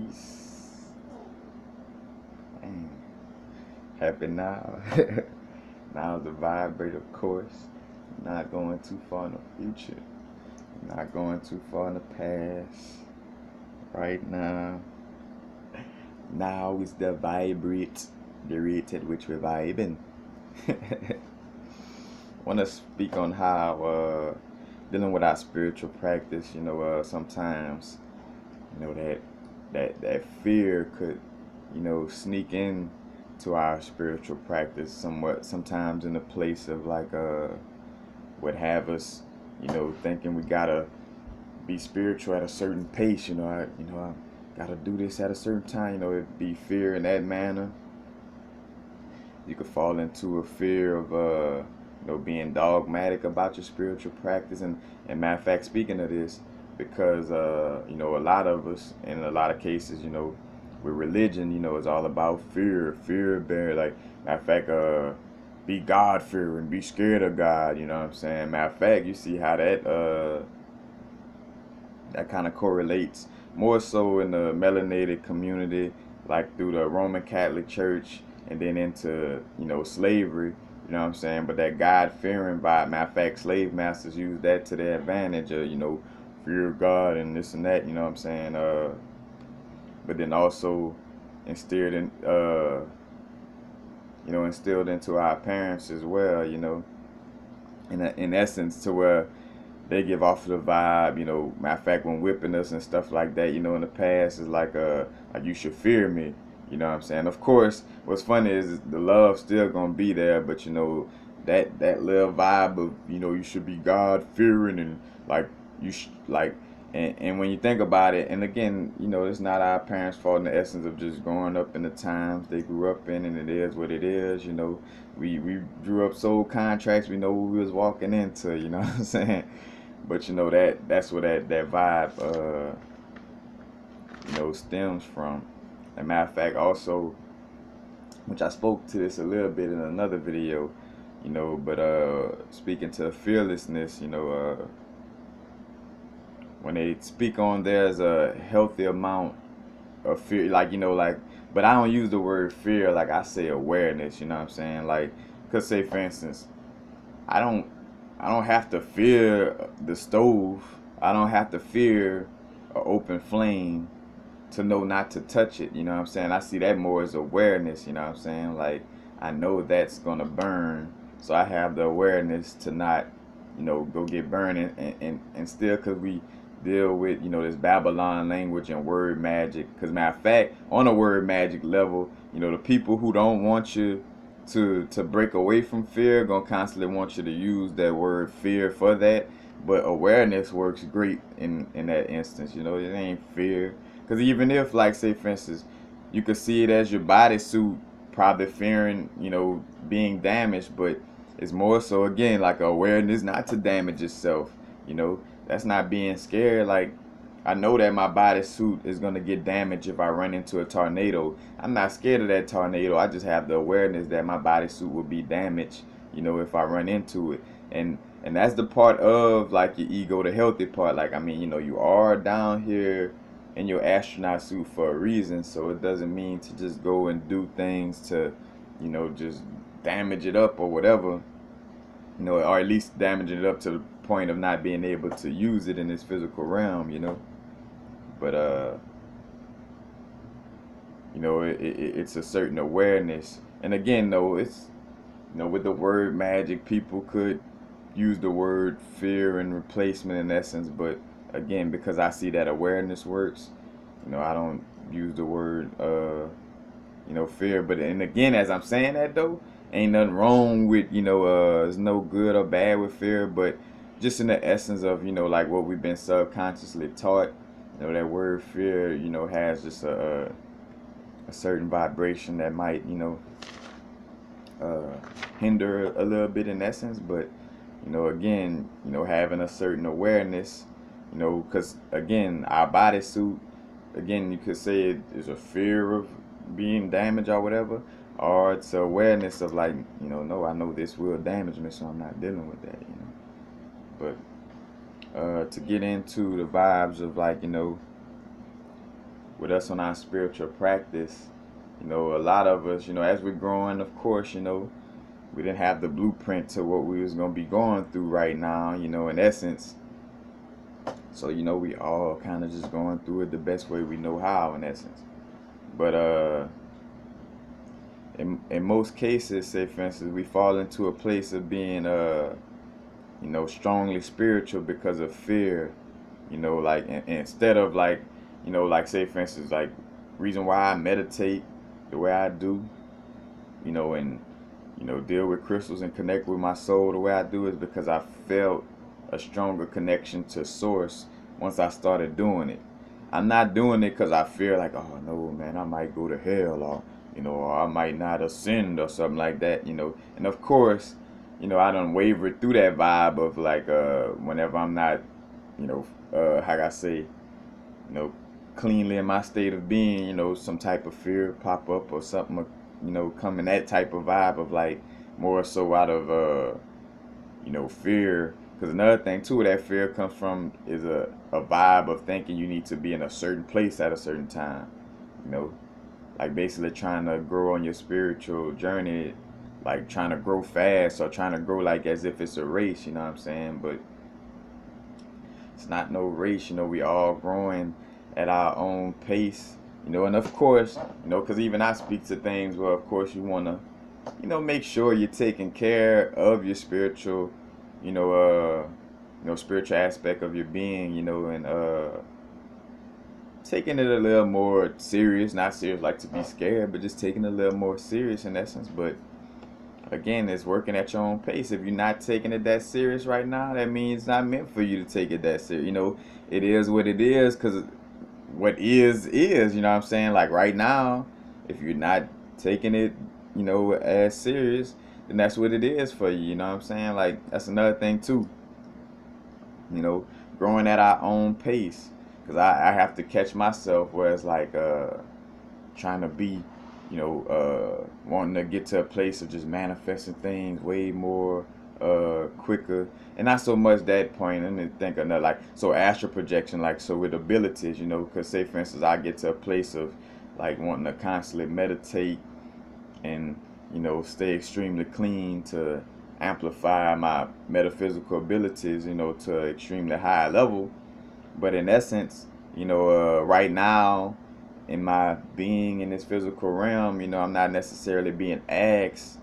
Peace. Dang. Happy now. Now the vibrate, of course. Not going too far in the future. Not going too far in the past. Right now. Now is the vibrate, the rate at which we're vibing. Want to speak on how dealing with our spiritual practice. Sometimes that fear could sneak in to our spiritual practice somewhat, sometimes in a place of like would have us thinking we gotta be spiritual at a certain pace. I gotta do this at a certain time. It'd be fear in that manner. You could fall into a fear of being dogmatic about your spiritual practice. And matter of fact, speaking of this, because a lot of us, in a lot of cases, with religion, is all about fear bear. Like, matter of fact, be God fearing, be scared of God. You know what I'm saying? Matter of fact, you see how that kind of correlates more so in the melanated community, like through the Roman Catholic Church, and then into slavery. You know what I'm saying? But that God fearing vibe. Matter of fact, slave masters use that to their advantage. Fear God and this and that. You know what I'm saying? But then also instilled in instilled into our parents as well. In essence, to where they give off the vibe, matter of fact, when whipping us and stuff like that, in the past, is like you should fear me. You know what I'm saying? Of course, what's funny is the love still gonna be there, but that little vibe of you should be God fearing, and like and when you think about it, and again, it's not our parents' fault in the essence of just growing up in the times they grew up in, and it is what it is. We drew up soul contracts. We know what we was walking into. You know what I'm saying? But that's where that vibe stems from. And matter of fact, also, which I spoke to this a little bit in another video, but speaking to fearlessness, when they speak on there's a healthy amount of fear, but I don't use the word fear, like I say awareness. You know what I'm saying? Like, cause say for instance, I don't have to fear the stove. I don't have to fear an open flame to know not to touch it. You know what I'm saying? I see that more as awareness. You know what I'm saying? Like, I know that's gonna burn, so I have the awareness to not go get burned. And still, because we deal with this Babylon language and word magic, because matter of fact, on a word magic level, the people who don't want you to break away from fear gonna constantly want you to use that word fear for that. But awareness works great in that instance. It ain't fear, because even if, like, say for instance, you could see it as your bodysuit probably fearing being damaged, but it's more so again like awareness not to damage yourself. That's not being scared. Like, I know that my bodysuit is gonna get damaged if I run into a tornado. I'm not scared of that tornado. I just have the awareness that my bodysuit will be damaged, if I run into it. And that's the part of like your ego, the healthy part. Like, I mean, you are down here in your astronaut suit for a reason, so it doesn't mean to just go and do things to, just damage it up or whatever. Or at least damaging it up to the point of not being able to use it in this physical realm. But it's a certain awareness. And again, though, it's with the word magic, people could use the word fear and replacement in essence. But again, because I see that awareness works, I don't use the word fear. But and again, as I'm saying that though, ain't nothing wrong with there's no good or bad with fear, but just in the essence of like what we've been subconsciously taught. That word fear, has just a certain vibration that might, hinder a little bit in essence. But, again, having a certain awareness, because, again, our bodysuit, again, you could say it is a fear of being damaged or whatever, or it's awareness of like, no, I know this will damage me, so I'm not dealing with that, But to get into the vibes of like, with us on our spiritual practice, you know, a lot of us, you know, as we're growing, of course, you know, we didn't have the blueprint to what we was gonna be going through right now, you know, in essence. So, you know, we all kind of just going through it the best way we know how, in essence. But in most cases, say for instance, we fall into a place of being you know, strongly spiritual because of fear, you know, like instead of like, you know, like say for instance, like reason why I meditate the way I do, you know, and you know, deal with crystals and connect with my soul the way I do is because I felt a stronger connection to source once I started doing it. I'm not doing it because I fear like, oh no, man, I might go to hell, or you know, or I might not ascend or something like that, you know. And of course, you know, I done wavered through that vibe of like whenever I'm not, you know, how I say, you know, cleanly in my state of being, you know, some type of fear pop up or something, you know, come in that type of vibe of like more so out of you know, fear. Because another thing too, that fear comes from is a vibe of thinking you need to be in a certain place at a certain time, you know, like basically trying to grow on your spiritual journey, like trying to grow fast or trying to grow like as if it's a race, you know what I'm saying? But it's not no race, you know, we all growing at our own pace, you know, and of course, you know, because even I speak to things where, of course, you want to, you know, make sure you're taking care of your spiritual, you know, spiritual aspect of your being, you know, and taking it a little more serious, not serious like to be scared, but just taking it a little more serious in essence. But again, it's working at your own pace. If you're not taking it that serious right now, that means it's not meant for you to take it that serious. You know, it is what it is because what is, you know what I'm saying? Like right now, if you're not taking it, you know, as serious, then that's what it is for you, you know what I'm saying? Like that's another thing too, you know, growing at our own pace. Because I have to catch myself where it's like trying to be, you know, wanting to get to a place of just manifesting things way more quicker, and not so much that point. And then think another like so astral projection, like so with abilities, you know, because say for instance I get to a place of like wanting to constantly meditate and you know stay extremely clean to amplify my metaphysical abilities, you know, to an extremely high level. But in essence, you know, right now in my being in this physical realm, you know, I'm not necessarily being asked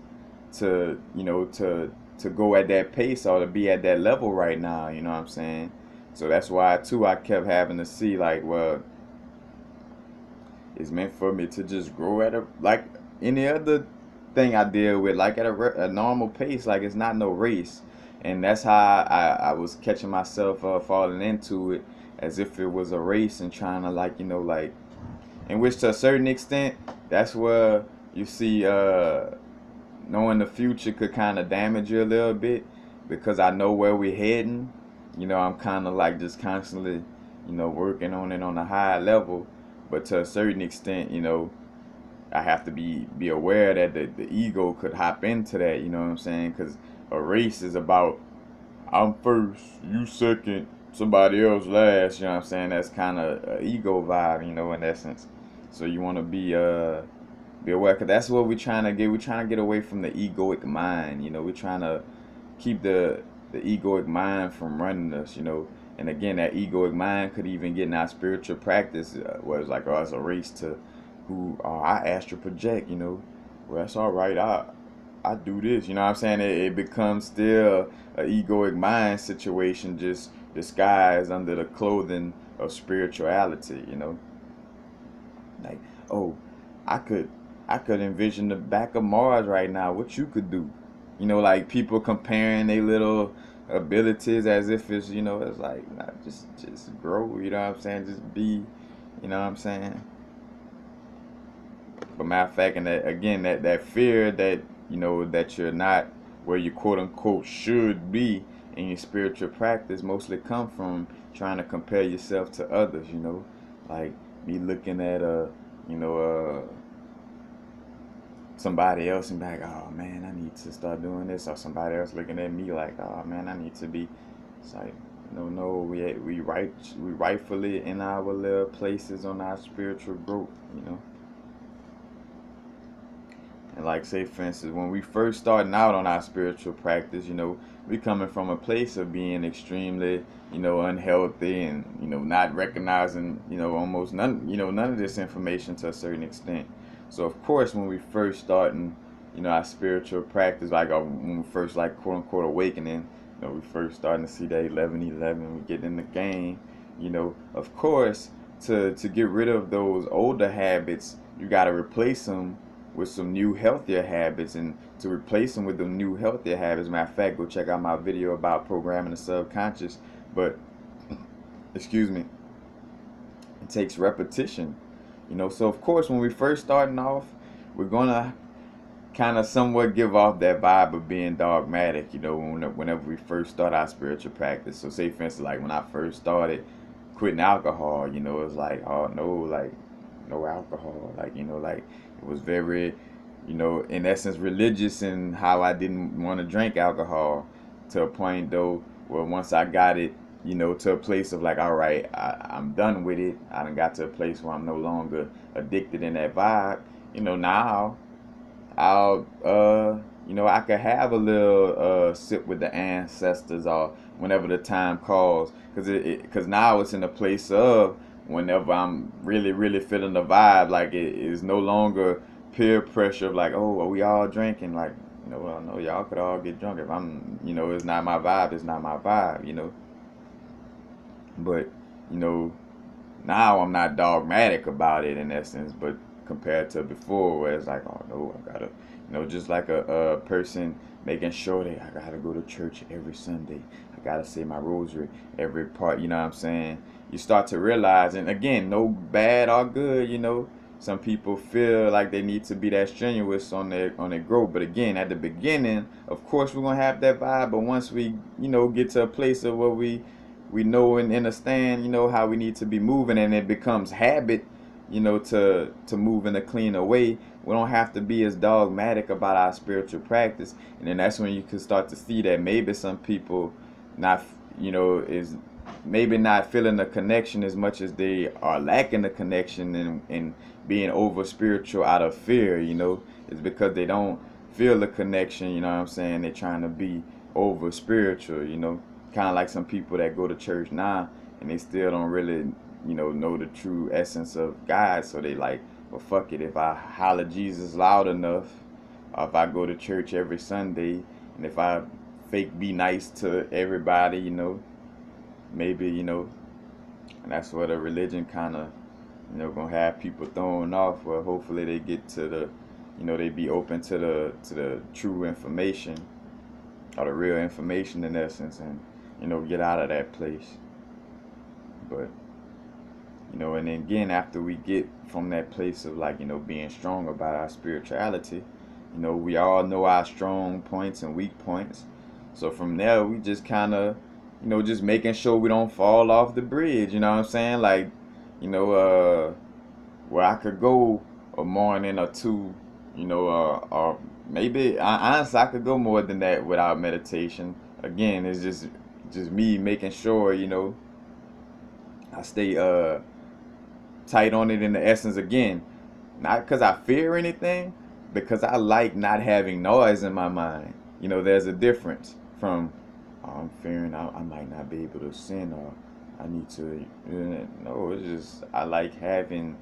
to, you know, to go at that pace or to be at that level right now, you know what I'm saying? So that's why too I kept having to see like, well, it's meant for me to just grow at a like any other thing I deal with, like at a normal pace, like it's not no race. And that's how I was catching myself falling into it as if it was a race and trying to like, you know, like in which to a certain extent that's where you see knowing the future could kind of damage you a little bit because I know where we're heading. You know, I'm kind of like just constantly, you know, working on it on a high level, but to a certain extent, you know, I have to be aware that the ego could hop into that, you know what I'm saying? Because a race is about I'm first, you second, somebody else last, you know what I'm saying? That's kind of an ego vibe, you know, in essence. So you want to be aware, because that's what we're trying to get. We're trying to get away from the egoic mind, you know. We're trying to keep the egoic mind from running us, you know. And again, that egoic mind could even get in our spiritual practice, where it's like, oh, it's a race to who I astral project, you know. Well, that's all right. I do this, you know what I'm saying? It becomes still an egoic mind situation, just disguised under the clothing of spirituality, you know. Like, oh, I could I could envision the back of Mars right now. What you could do, you know, like people comparing their little abilities as if it's, you know, it's like nah, just grow, you know what I'm saying? Just be, you know what I'm saying? But matter of fact, and that again, that fear that you know that you're not where you quote unquote should be in your spiritual practice mostly come from trying to compare yourself to others. You know, like me looking at you know, somebody else and be like, oh man, I need to start doing this, or somebody else looking at me like, oh man, I need to be. It's like, No, we rightfully in our little places on our spiritual growth, you know. And like say for instance, when we first starting out on our spiritual practice, you know, we coming from a place of being extremely, you know, unhealthy and, you know, not recognizing, you know, almost none, you know, none of this information to a certain extent. So of course when we first starting, you know, our spiritual practice, like when we first like quote unquote awakening, you know, we first starting to see that 11:11, we get in the game, you know, of course to get rid of those older habits, you got to replace them with some new healthier habits, and to replace them with the new healthier habits, matter of fact, go check out my video about programming the subconscious. But excuse me, it takes repetition, you know. So of course when we first starting off, we're gonna kind of somewhat give off that vibe of being dogmatic, you know, whenever we first start our spiritual practice. So say for instance, like when I first started quitting alcohol, you know, it was like, oh no, like no alcohol, like, you know, like it was very, you know, in essence religious in how I didn't want to drink alcohol, to a point though where once I got it, you know, to a place of like, all right, I'm done with it, I done got to a place where I'm no longer addicted in that vibe, you know. Now I'll you know, I could have a little sip with the ancestors or whenever the time calls, because now it's in a place of whenever I'm really feeling the vibe, like it is no longer peer pressure of like, oh, are we all drinking, like, you know, well, no, y'all could all get drunk. If I'm, you know, it's not my vibe, it's not my vibe, you know. But you know, now I'm not dogmatic about it in essence, but compared to before, where it's like, oh no, I gotta, you know, just like a person making sure that I gotta go to church every Sunday, I gotta say my rosary every part, you know what I'm saying? You start to realize, and again, no bad or good, you know. Some people feel like they need to be that strenuous on their growth, but again, at the beginning, of course, we're gonna have that vibe. But once we, you know, get to a place of where we know and understand, you know, how we need to be moving, and it becomes habit, you know, to move in a cleaner way. We don't have to be as dogmatic about our spiritual practice, and then that's when you can start to see that maybe some people not, you know, is maybe not feeling the connection as much as they are lacking the connection, and being over spiritual out of fear, you know. It's because they don't feel the connection, you know what I'm saying? They're trying to be over spiritual, you know. Kind of like some people that go to church now and they still don't really, you know the true essence of God. So they like, well, fuck it. If I holler Jesus loud enough, or if I go to church every Sunday, and if I fake be nice to everybody, you know, maybe, you know, and that's what a religion kind of, you know, gonna have people thrown off. Well, hopefully they get to the, you know, they be open to the true information, or the real information in essence, and, you know, get out of that place. But, you know, and then again, after we get from that place of like, you know, being strong about our spirituality, you know, we all know our strong points and weak points. So from there, we just kind of, you know, just making sure we don't fall off the bridge. You know what I'm saying? Like, you know, where I could go a morning or two, you know, or maybe honestly I could go more than that without meditation. Again, it's just me making sure, you know, I stay tight on it in the essence again. Not because I fear anything, because I like not having noise in my mind. You know, there's a difference from, oh, I'm fearing I might not be able to sin, or I need to. No, it's just I like having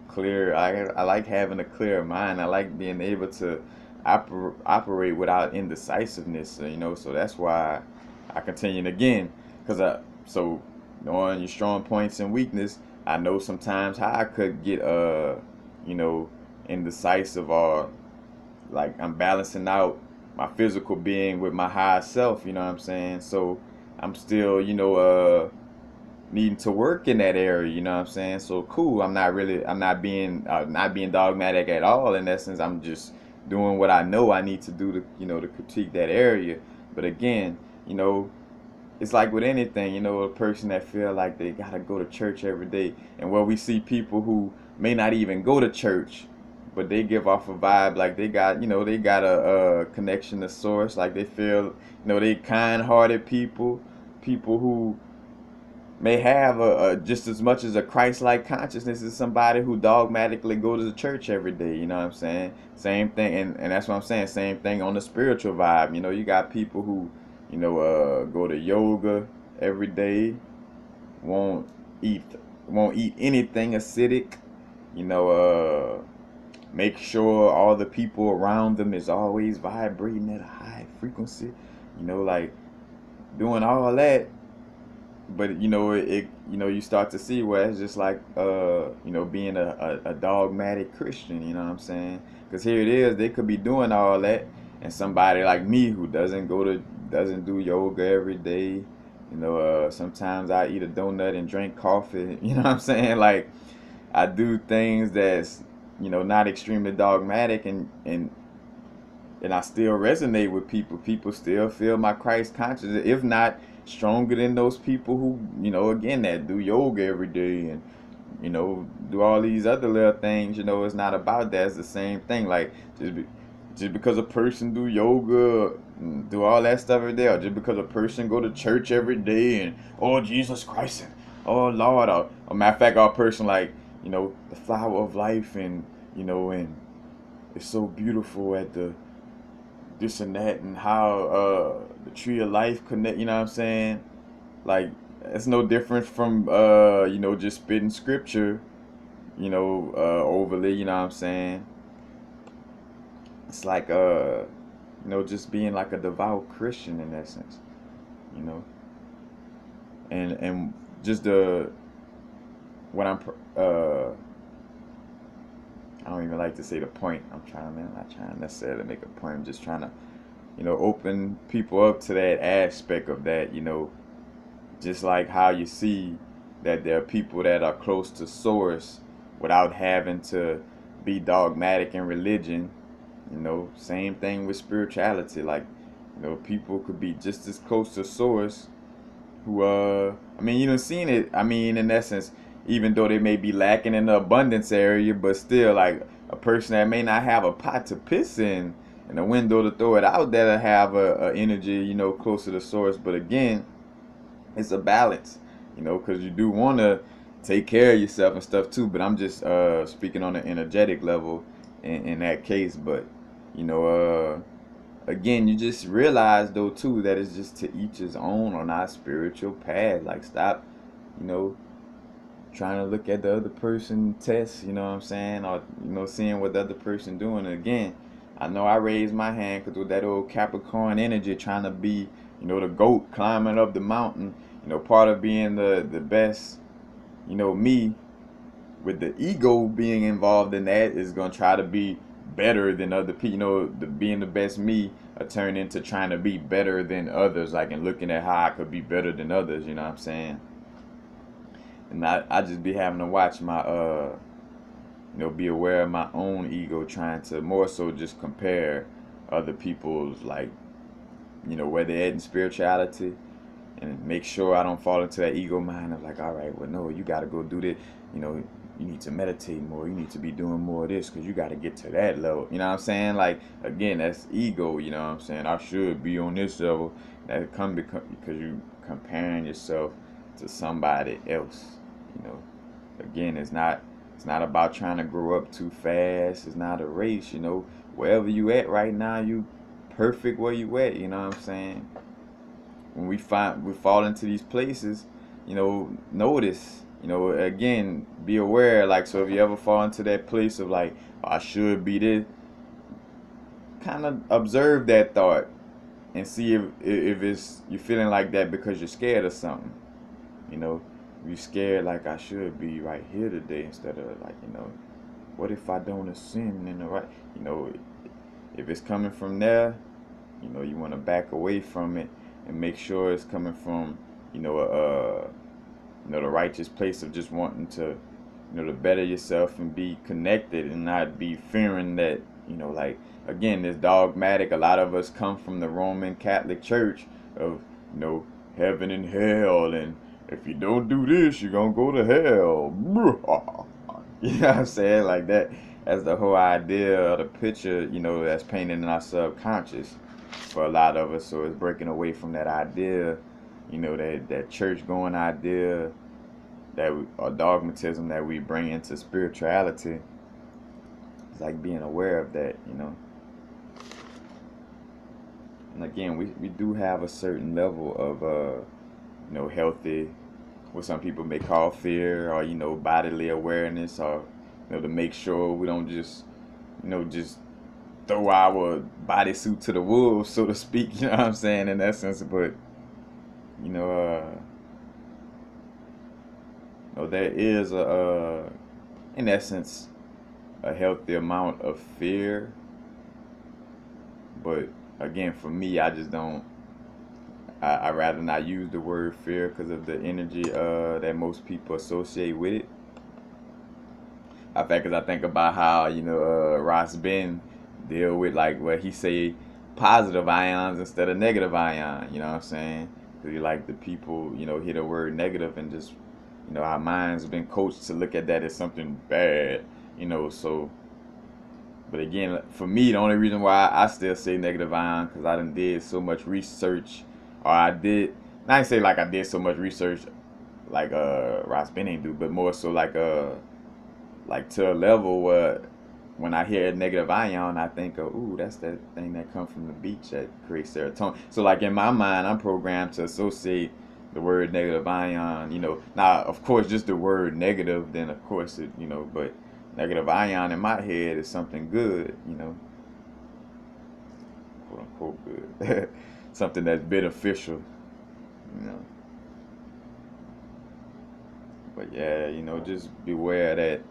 clear. I like having a clear mind. I like being able to operate without indecisiveness. You know, so that's why I continue again, because so knowing your strong points and weakness, I know sometimes how I could get you know, indecisive, or like I'm balancing out my physical being with my higher self, you know what I'm saying? So I'm still, you know, needing to work in that area, you know what I'm saying? So cool, I'm not being dogmatic at all in essence. I'm just doing what I know I need to do to, you know, to critique that area. But again, you know, it's like with anything, you know, a person that feel like they gotta go to church every day, and where we see people who may not even go to church, but they give off a vibe like they got, you know, they got a connection to source, like they feel, you know, they kind-hearted people, people who, may have a just as much as a Christ-like consciousness as somebody who dogmatically go to the church every day. You know what I'm saying? Same thing, and that's what I'm saying. Same thing on the spiritual vibe. You know, you got people who, go to yoga every day, won't eat won't eat anything acidic. You know, make sure all the people around them is always vibrating at a high frequency. Like doing all that, but you start to see where it's just like being a dogmatic Christian. You know what I'm saying? Because here it is, they could be doing all that, and somebody like me who doesn't do yoga every day. Sometimes I eat a donut and drink coffee. You know what I'm saying? Like, I do things that's not extremely dogmatic, and I still resonate with people. People still feel my Christ consciousness, if not stronger than those people who, again, that do yoga every day and, do all these other little things. It's not about that. It's the same thing. Like, just because a person do yoga and do all that stuff every day, or just because a person go to church every day and, oh, Jesus Christ, and, oh, Lord, or a matter of fact, a person like, the flower of life, and, and it's so beautiful at the this and that, and how the tree of life connect. You know what I'm saying? Like, it's no different from just spitting scripture, overly. You know what I'm saying? It's like just being like a devout Christian in that sense. You know, and just the what I don't even like to say the point. I'm not trying to necessarily make a point. I'm just trying to, open people up to that aspect of that, just like how you see that there are people that are close to source without having to be dogmatic in religion. Same thing with spirituality. Like, people could be just as close to source who you done seen it. In essence, even though they may be lacking in the abundance area, but still, like, a person that may not have a pot to piss in and a window to throw it out there, to have a energy, closer to source. But again, it's a balance, because you do want to take care of yourself and stuff too. But I'm just speaking on an energetic level in that case. But again, you just realize though too that it's just to each his own on our spiritual path. Like, stop, you know, trying to look at the other person test, you know what I'm saying, or seeing what the other person doing. And again, I know I raised my hand because with that old Capricorn energy, trying to be, the goat climbing up the mountain, part of being the best, me, with the ego being involved in that, is gonna try to be better than other people. Being the best me turn into trying to be better than others, like, and looking at how I could be better than others. You know what I'm saying? And I just be having to watch my be aware of my own ego, trying to more so just compare other people's, like, where they're at in spirituality, and make sure I don't fall into that ego mind of like, all right, well, no, you got to go do this. You need to meditate more. You need to be doing more of this because you got to get to that level. You know what I'm saying? Like, again, that's ego. You know what I'm saying? I should be on this level. That come because you comparing yourself to somebody else. Again, it's not about trying to grow up too fast. It's not a race. Wherever you at right now, you perfect where you at. You know what I'm saying? When we fall into these places, notice. Again, be aware. Like, so if you ever fall into that place of like, oh, I should be this, kind of observe that thought and see if it's you're feeling like that because you're scared of something. You're scared, like, I should be right here today, instead of like, what if I don't ascend in the right, if it's coming from there, you want to back away from it and make sure it's coming from, the righteous place of just wanting to, to better yourself and be connected and not be fearing that, like, again, this dogmatic. A lot of us come from the Roman Catholic Church of, heaven and hell, and if you don't do this, you're gonna go to hell. You know what I'm saying? Like that. That's the whole idea of the picture, that's painted in our subconscious for a lot of us. So it's breaking away from that idea, you know, that church going idea or dogmatism that we bring into spirituality. It's like being aware of that, you know. And again, we do have a certain level of you know, healthy, what some people may call fear, or, you know, bodily awareness, or, you know, to make sure we don't just, you know, just throw our bodysuit to the wolves, so to speak, you know what I'm saying, in that sense. But, you know, there is in essence, a healthy amount of fear. But again, for me, I just don't. I rather not use the word fear because of the energy that most people associate with it. In fact, because I think about how, you know, Ross Ben deal with, like, what he say, positive ions instead of negative ion. You know what I'm saying? Because you like the people, you know, hear the word negative and just, you know, our minds have been coached to look at that as something bad. You know, so. But again, for me, the only reason why I still say negative ion, because I done did so much research, or I did, not say like I did so much research like Ross Benning do, but more so like to a level where when I hear negative ion, I think of, ooh, that's that thing that comes from the beach that creates serotonin. So like in my mind, I'm programmed to associate the word negative ion, you know. Now, of course, just the word negative, then of course it, you know, but negative ion in my head is something good, you know, quote unquote good, something that's beneficial, you know. But yeah, you know, just beware that,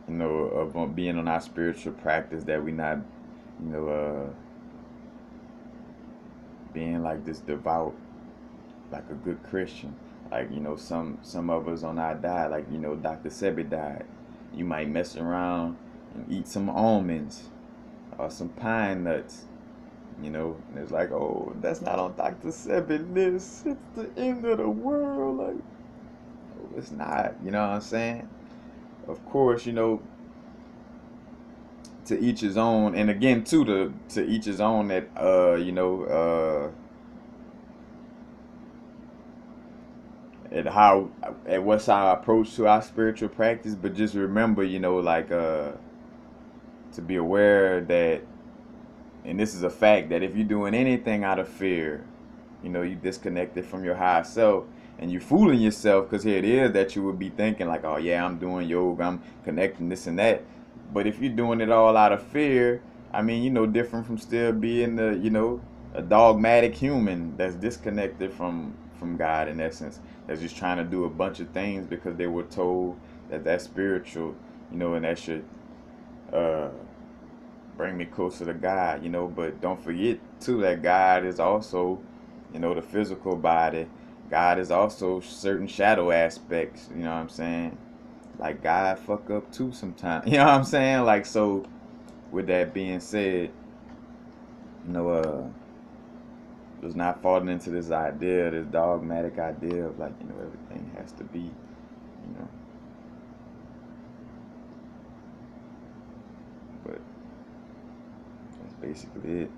you know, of being on our spiritual practice, that we not, you know, being like this devout, like a good Christian. Like, you know, some of us on our diet, like, you know, Dr. Sebi died. You might mess around and eat some almonds or some pine nuts, you know, and it's like, oh, that's not on Dr. Sebi list. It's the end of the world. Like, oh, it's not, you know what I'm saying? Of course, you know, to each his own, and again, too, to each his own, that, you know, at how, at what's our approach to our spiritual practice. But just remember, you know, like, to be aware that, and this is a fact, that if you're doing anything out of fear, you know, you disconnected from your higher self, and you fooling yourself, because here it is that you would be thinking like, oh yeah, I'm doing yoga, I'm connecting this and that. But if you're doing it all out of fear, I mean, you know, different from still being the, you know, a dogmatic human that's disconnected from God, in essence, that's just trying to do a bunch of things because they were told that that's spiritual, you know, and that should uh bring me closer to God, you know. But don't forget too that God is also, you know, the physical body. God is also certain shadow aspects, you know what I'm saying? Like, God fuck up too sometimes. You know what I'm saying? Like, so with that being said, you know, just not falling into this idea, this dogmatic idea of, like, you know, everything has to be, you know. But that's basically it.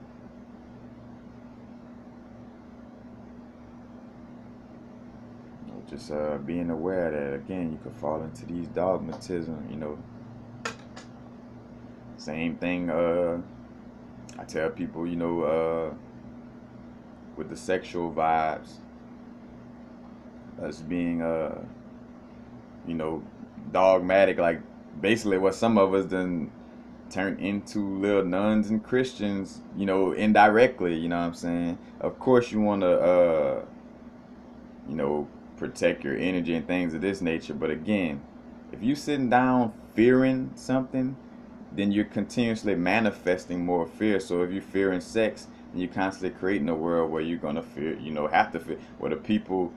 Just being aware that, again, you could fall into these dogmatism, you know. Same thing, I tell people, you know, with the sexual vibes, us being, you know, dogmatic, like basically what some of us done turned into little nuns and Christians, you know, indirectly, you know what I'm saying? Of course you want to, you know, protect your energy and things of this nature. But again, if you sitting down fearing something, then you're continuously manifesting more fear. So if you're fearing sex, then you're constantly creating a world where you're gonna fear, you know, have to fear. Where the people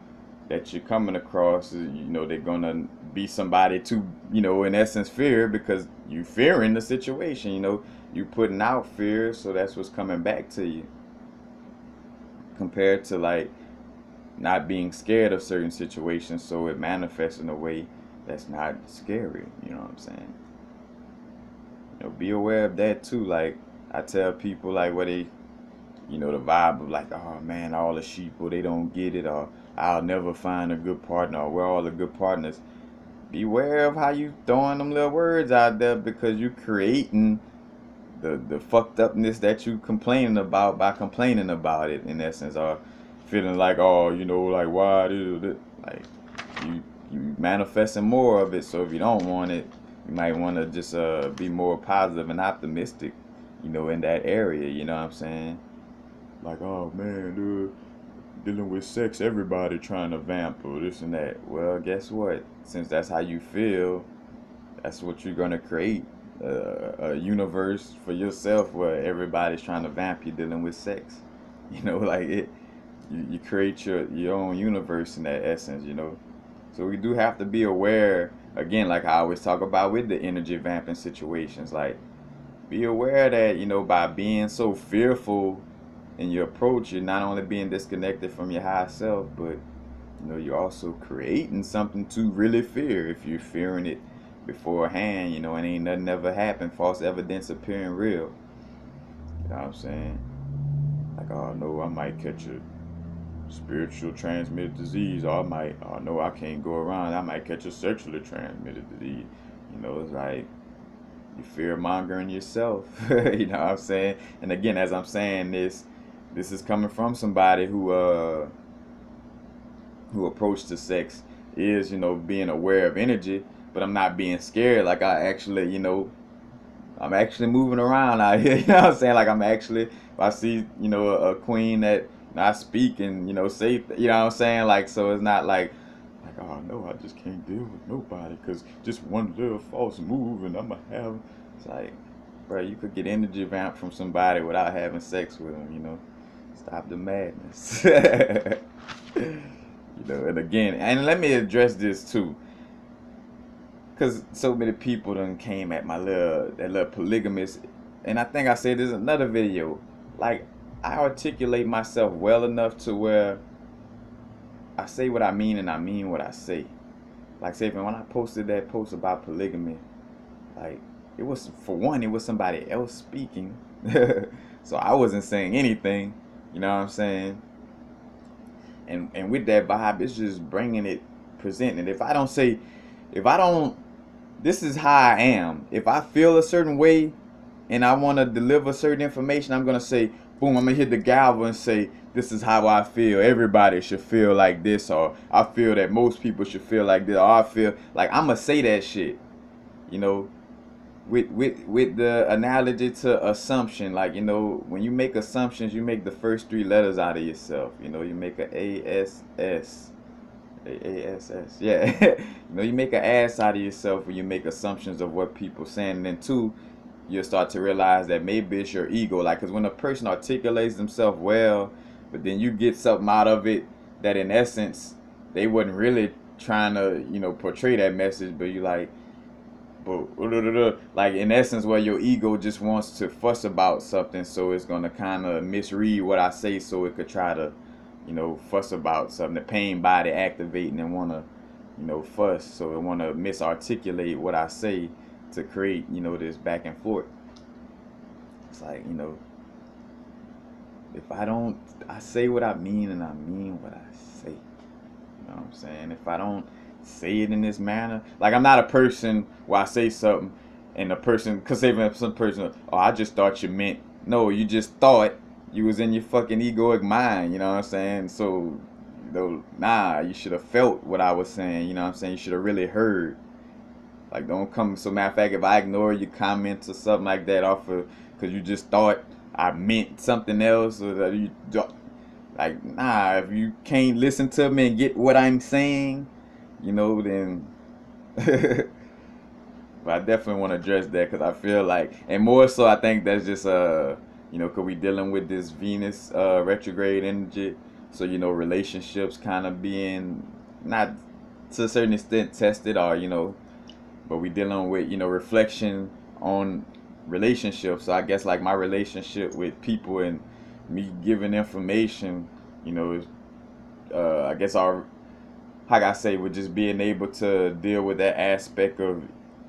that you're coming across, you know, they're gonna be somebody to, you know, in essence, fear, because you fearing the situation. You know, you putting out fear, so that's what's coming back to you. Compared to, like, not being scared of certain situations, so it manifests in a way that's not scary. You know what I'm saying? You know, be aware of that too. Like, I tell people, like, where they you know, the vibe of like, oh man, all the sheeple, they don't get it, or I'll never find a good partner, or we're all the good partners. Beware of how you throwing them little words out there, because you creating the fucked upness that you complaining about by complaining about it, in essence, or feeling like, oh, you know, like, why did it, like, you you manifesting more of it. So if you don't want it, you might want to just be more positive and optimistic, you know, in that area. You know what I'm saying? Like, oh man, dude, dealing with sex, everybody trying to vamp or this and that. Well, guess what? Since that's how you feel, that's what you're gonna create. A universe for yourself where everybody's trying to vamp you dealing with sex. You know, like it. You create your own universe in that essence. You know, so we do have to be aware. Again, like I always talk about with the energy vamping situations, like be aware that, you know, by being so fearful in your approach, you're not only being disconnected from your higher self, but you know, you're also creating something to really fear. If you're fearing it beforehand, you know, and ain't nothing ever happened, false evidence appearing real. You know what I'm saying? Like, oh no, I might catch a spiritual transmitted disease, or I might, oh no, I can't go around, I might catch a sexually transmitted disease. You know, it's like you fear mongering yourself. You know what I'm saying? And again, as I'm saying this is coming from somebody who approach to sex is, you know, being aware of energy, but I'm not being scared. Like I actually, you know, I'm actually moving around out here. You know what I'm saying? Like I'm actually, if I see, you know, a queen that I speak and, you know, say, you know what I'm saying? Like, so it's not like, oh no, I just can't deal with nobody because just one little false move and I'm gonna have. It's like, bro, you could get energy vamp from somebody without having sex with them. You know, stop the madness. You know, and again, and let me address this too, because so many people done came at my little polygamous, and I think I said this in another video. Like, I articulate myself well enough to where I say what I mean and I mean what I say. Like, say, when I posted that post about polygamy, like, it was, for one, it was somebody else speaking, so I wasn't saying anything. You know what I'm saying? And with that vibe, it's just bringing it, presenting it. If I don't, this is how I am. If I feel a certain way and I want to deliver certain information, I'm going to say, boom, I'm going to hit the gavel and say, this is how I feel. Everybody should feel like this, or I feel that most people should feel like this, or I feel like, I'm going to say that shit, you know, with the analogy to assumption. Like, you know, when you make assumptions, you make the first three letters out of yourself. You know, you make a ASS. ASS, yeah. You know, you make an ass out of yourself when you make assumptions of what people saying. And then two, you'll start to realize that maybe it's your ego. Like, because when a person articulates themselves well, but then you get something out of it that in essence they wasn't really trying to, you know, portray that message, but you like, but like in essence, where your ego just wants to fuss about something, so it's gonna kind of misread what I say, so it could try to, you know, fuss about something. The pain body activating and wanna, you know, fuss, so it wanna misarticulate what I say to create, you know, this back and forth. It's like, you know, if I say what I mean and I mean what I say. You know what I'm saying? If I don't say it in this manner, like I'm not a person where I say something and the person, cause even some person, oh, I just thought you meant, no, you just thought, you was in your fucking egoic mind, you know what I'm saying? So, you know, nah, you should have felt what I was saying, you know what I'm saying? You should have really heard. Like, don't come, so matter of fact, if I ignore your comments or something like that off of, cause you just thought I meant something else, or that you, like, nah, if you can't listen to me and get what I'm saying, you know, then, but I definitely want to address that, because I feel like, and more so, I think that's just, you know, because we dealing with this Venus retrograde energy, so, you know, relationships kind of being, not to a certain extent tested, or, you know, but we dealing with, you know, reflection on relationships. So I guess like my relationship with people and me giving information, you know, I guess our, how can I say, with just being able to deal with that aspect of,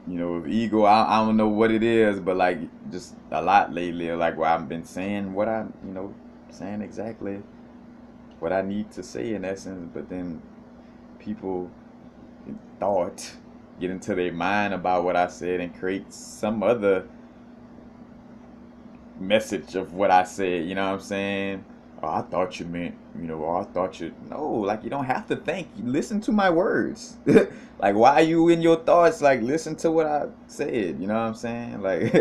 you know, of ego. I don't know what it is, but like just a lot lately, like where I've been saying what I, you know, saying exactly what I need to say in essence, but then people thought get into their mind about what I said and create some other message of what I said, you know what I'm saying? Oh, I thought you meant, or I thought you, no, like you don't have to think. You listen to my words. Like, why are you in your thoughts? Like, listen to what I said, you know what I'm saying? Like,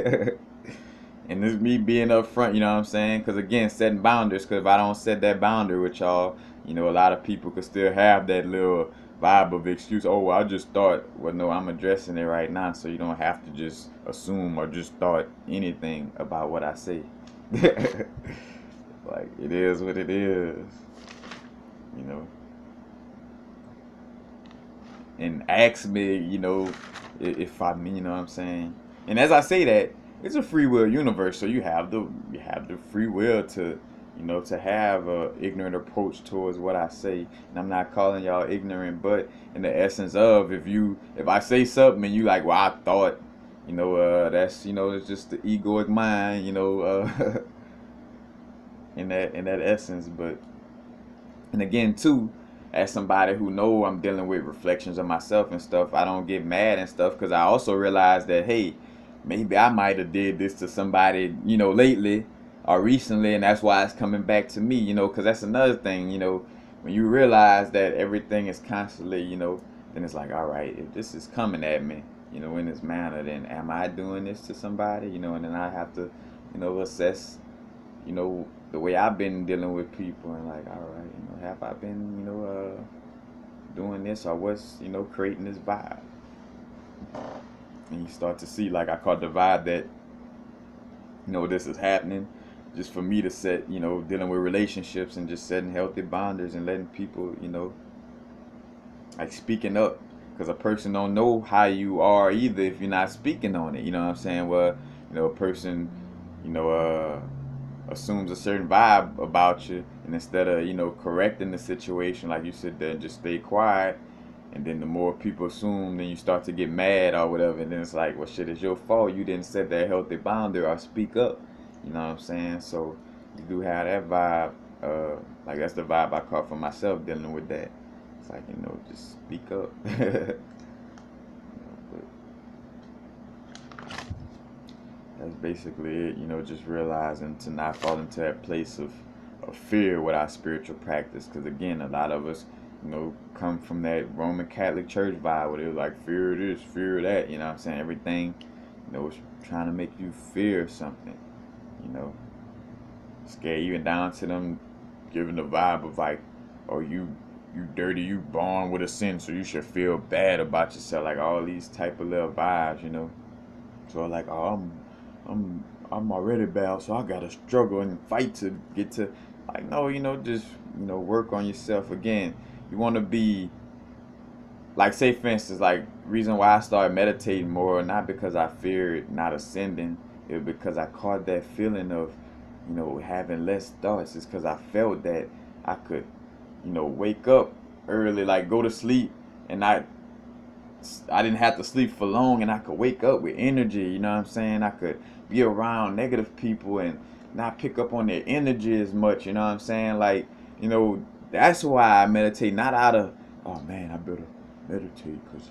and this me being upfront, you know what I'm saying? Because again, setting boundaries, because if I don't set that boundary with y'all, a lot of people could still have that little vibe of excuse. Oh, I just thought. Well, no, I'm addressing it right now, so you don't have to just assume or just thought anything about what I say. Like, it is what it is, you know. And ask me, if I mean, you know what I'm saying. And as I say that, it's a free will universe, so you have the free will to, to have a ignorant approach towards what I say. And I'm not calling y'all ignorant, but in the essence of if I say something and you like, well, I thought, that's it's just the egoic mind, in that essence. But and again too, as somebody who know I'm dealing with reflections of myself and stuff, I don't get mad and stuff because I also realize that, hey, maybe I might have did this to somebody, lately or recently, and that's why it's coming back to me, because that's another thing, when you realize that everything is constantly, then it's like, all right, if this is coming at me, in this manner, then am I doing this to somebody, and then I have to, assess, the way I've been dealing with people and like, all right, have I been, doing this or what's, creating this vibe? And you start to see, like I caught the vibe that, this is happening just for me to set, dealing with relationships and just setting healthy boundaries and letting people, like speaking up. Because a person don't know how you are either if you're not speaking on it. You know what I'm saying? Well, a person, assumes a certain vibe about you, and instead of correcting the situation, like you sit there and just stay quiet, and then the more people assume, then you start to get mad or whatever, and then it's like, well, shit, it's your fault. You didn't set that healthy boundary or speak up. You know what I'm saying? So you do have that vibe. Like that's the vibe I caught for myself dealing with that. It's like, just speak up. But that's basically it, just realizing to not fall into that place of fear with our spiritual practice. Because again, a lot of us, come from that Roman Catholic Church vibe where they're like, fear this, fear that, you know what I'm saying? Everything, is trying to make you fear something, scare even down to them giving the vibe of like, oh, you dirty, you born with a sin, so you should feel bad about yourself, like all these type of little vibes. So like, oh, I'm already bad, so I gotta struggle and fight to get to, like, no, just work on yourself. Again, you want to be like, say for instance, like, reason why I started meditating more, not because I feared not ascending, it was because I caught that feeling of having less thoughts. It's because I felt that I could wake up early, like go to sleep, and I didn't have to sleep for long, and I could wake up with energy, you know what I'm saying? I could be around negative people and not pick up on their energy as much, you know what I'm saying? Like, that's why I meditate, not out of, oh man, I better meditate because,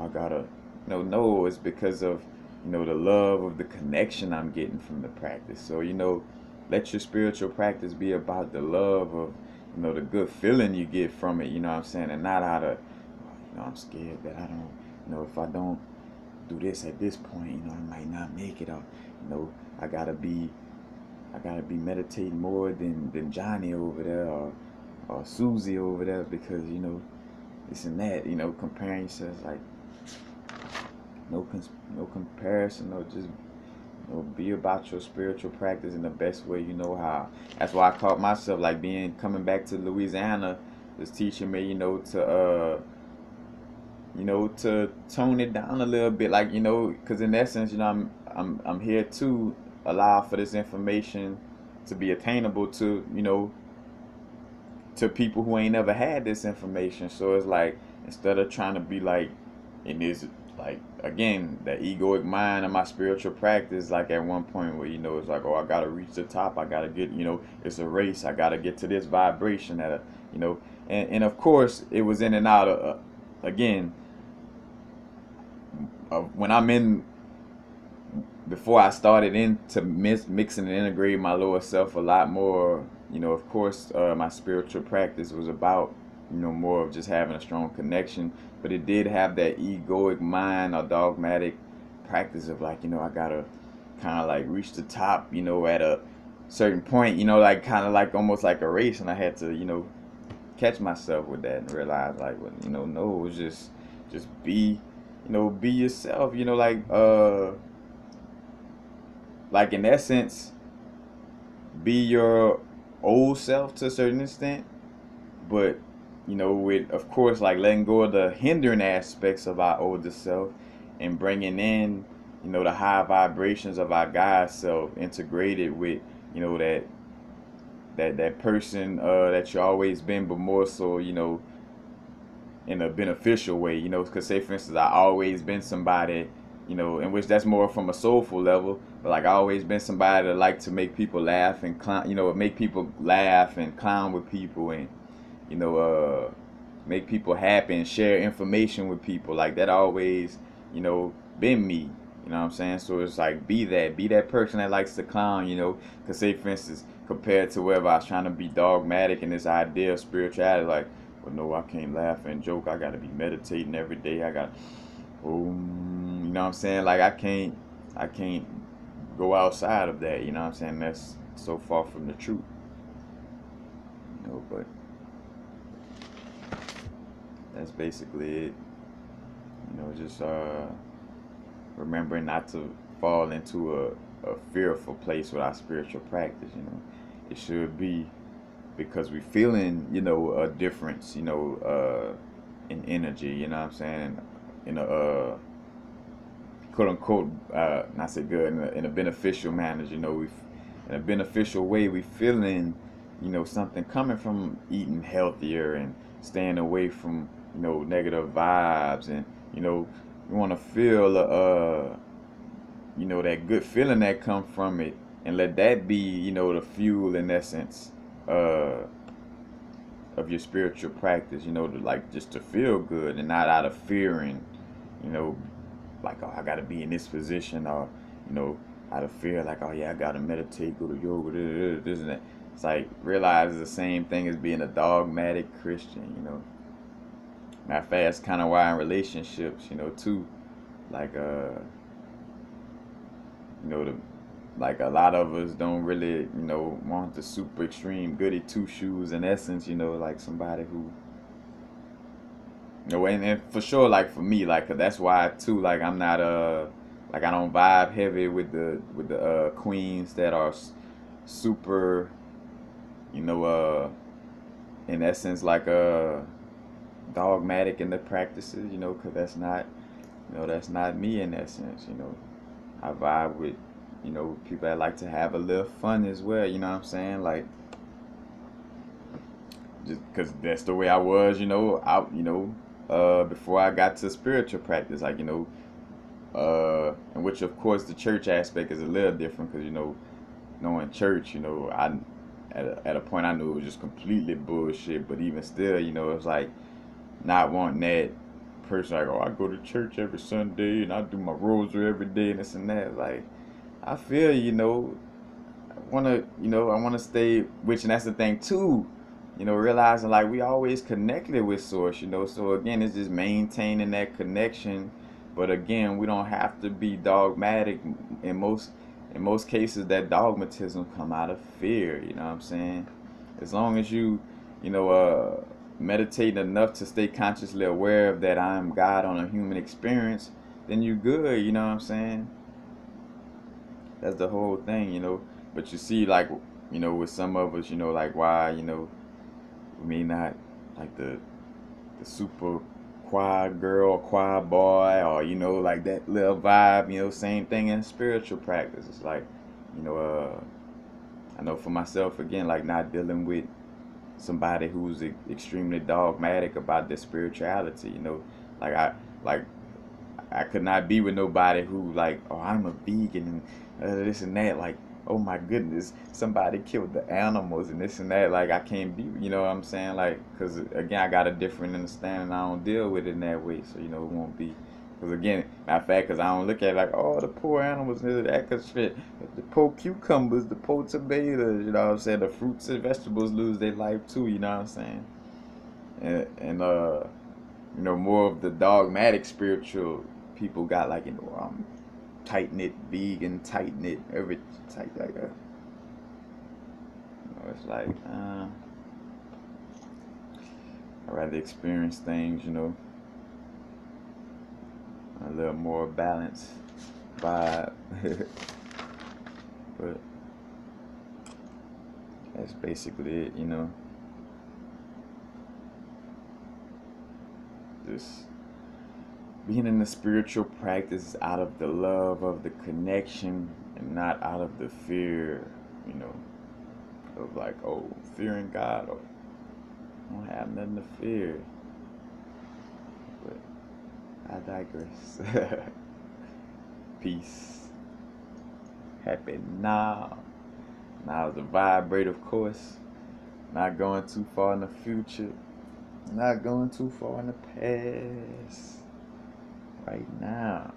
I gotta, no, it's because of, the love of the connection I'm getting from the practice. So, let your spiritual practice be about the love of, the good feeling you get from it, you know what I'm saying? And not out of, I'm scared that I don't, if I don't do this at this point, I might not make it. Or, I gotta be meditating more than Johnny over there or Susie over there because this and that. Comparing yourself, like no comparison. No, just be about your spiritual practice in the best way you know how. That's why I caught myself like coming back to Louisiana, was teaching me to tone it down a little bit, like, because in essence, I'm here to allow for this information to be attainable to, to people who ain't never had this information. So it's like, instead of trying to be like in this like again, the egoic mind of my spiritual practice, like at one point where, it's like, oh, I gotta reach the top, I gotta get, it's a race, I gotta get to this vibration at a, and of course it was in and out of, again, when I'm in, before I started into mixing and integrating my lower self a lot more, of course, my spiritual practice was about, more of just having a strong connection, but it did have that egoic mind or dogmatic practice of like, I gotta kind of like reach the top, at a certain point, like kind of like almost like a race, and I had to, catch myself with that and realize like, well, no, it's just be, be yourself, like in essence, be your old self to a certain extent, but with of course like letting go of the hindering aspects of our older self and bringing in, the high vibrations of our God self integrated with, that person that you always been, but more so, in a beneficial way, because say for instance, I always been somebody, in which that's more from a soulful level, but like I always been somebody that like to make people laugh and clown, make people laugh and clown with people and, make people happy and share information with people. Like that always, been me. You know what I'm saying? So it's like be that person that likes to clown, because say for instance, compared to wherever I was trying to be dogmatic in this idea of spirituality, like, well, no, I can't laugh and joke. I got to be meditating every day. I got, you know what I'm saying? Like I can't go outside of that. You know what I'm saying? That's so far from the truth. But that's basically it. Just remembering not to fall into a fearful place with our spiritual practice. It should be because we feeling, a difference, in energy, you know what I'm saying? In a quote unquote, not say good, in a beneficial manner, we in a beneficial way, we feeling, something coming from eating healthier and staying away from, negative vibes, and, we want to feel, that good feeling that come from it, and let that be, the fuel in essence, of your spiritual practice, to like just to feel good and not out of fear and, like, oh, I gotta be in this position, or, out of fear, like, oh yeah, I gotta meditate, go to yoga, this and that. It's like realize it's the same thing as being a dogmatic Christian, Matter of fact, that's kind of why in relationships, too, like, like a lot of us don't really, want the super extreme goody two shoes in essence, like somebody who, and for sure, like for me, like, 'cause that's why too, like I'm not, like I don't vibe heavy with the queens that are super, in essence, like, dogmatic in their practices, because that's not me in essence, I vibe with, people that like to have a little fun as well, you know what I'm saying? Like, just because that's the way I was, before I got to spiritual practice, like, and which of course the church aspect is a little different, because, knowing church, I, at a point I knew it was just completely bullshit, but even still, it's like not wanting that person like, oh, I go to church every Sunday and I do my rosary every day and this and that. Like, I feel, I wanna stay, which, and that's the thing too, realizing like we always connected with source, so again, it's just maintaining that connection. But again, we don't have to be dogmatic. In most cases, that dogmatism come out of fear, you know what I'm saying? As long as you, meditating enough to stay consciously aware of that I'm God on a human experience, then you good, you know what I'm saying? That's the whole thing. But you see, like, with some of us, like why, we may not like the super quiet girl, quiet boy, or, like that little vibe, same thing in spiritual practice. It's like, I know for myself, again, like not dealing with somebody who's extremely dogmatic about their spirituality, like I could not be with nobody who like, oh, I'm a vegan and this and that. Like, oh my goodness, somebody killed the animals and this and that. Like, I can't be, you know what I'm saying? Like, because again, I got a different understanding. I don't deal with it in that way. So, you know, it won't be. Because again, matter of fact, because I don't look at it like, oh, the poor animals, and that, because shit, the poor cucumbers, the poor tomatoes, you know what I'm saying? The fruits and vegetables lose their life too, you know what I'm saying? And you know, more of the dogmatic spiritual people got like, you know, tight knit vegan, tight knit, every tight like that. You know, it's like I rather experience things, you know, a little more balanced vibe. But that's basically it, you know. Just being in the spiritual practice out of the love of the connection and not out of the fear, you know, of like, oh, fearing God, or I don't have nothing to fear. But I digress. Peace. Happy now. Now is the vibrate, of course. Not going too far in the future. Not going too far in the past. Right now.